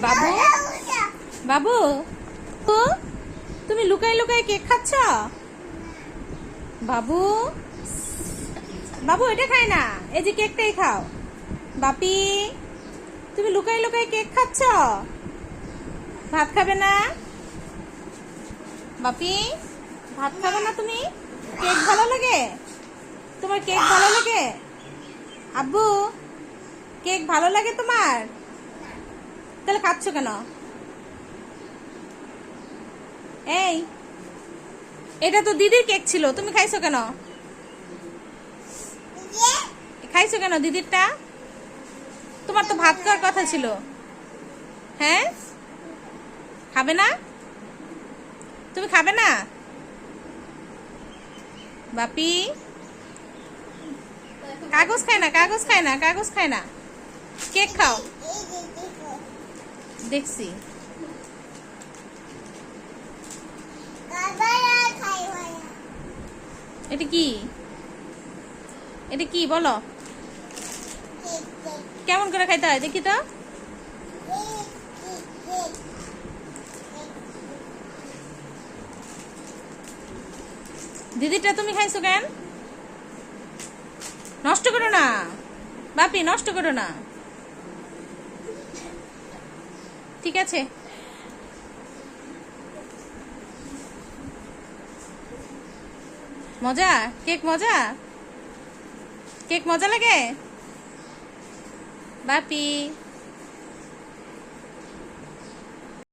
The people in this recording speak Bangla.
বাবু বাবু তো তুমি লুকাই লুকাই কেক খাচ্ছ? বাবু বাবু এটা খায় না, এই যে কেকটাই খাও। বাপি তুমি লুকাই লুকাই কেক খাচ্ছ, ভাত খাবে না? বাপি ভাত খাবে না তুমি? কেক ভালো লাগে তোমার? কেক ভালো লাগে? আব্বু কেক ভালো লাগে তোমার? তাহলে খাচ্ছ কেন? এই এটা তো দিদির কেক ছিল, তুমি খাইছো কেন? খাইছো কেন দিদিরটা? তোমার তো ভাত খাওয়ার কথা ছিল। হ্যাঁ খাবে না? তুমি খাবে না? বাপি কাগজ খায় না, কাগজ খায় না, কাগজ খায় না, কেক খাও। দেখছি এটা কি? এটা কি বলো? কেমন করে খাইতে হয় দেখি তো। দিদিটা তুমি খাইছো কেন? নষ্ট করো না বাপি, নষ্ট করো না। ঠিক আছে মজা? কেক মজা? কেক মজা লাগে বাপি?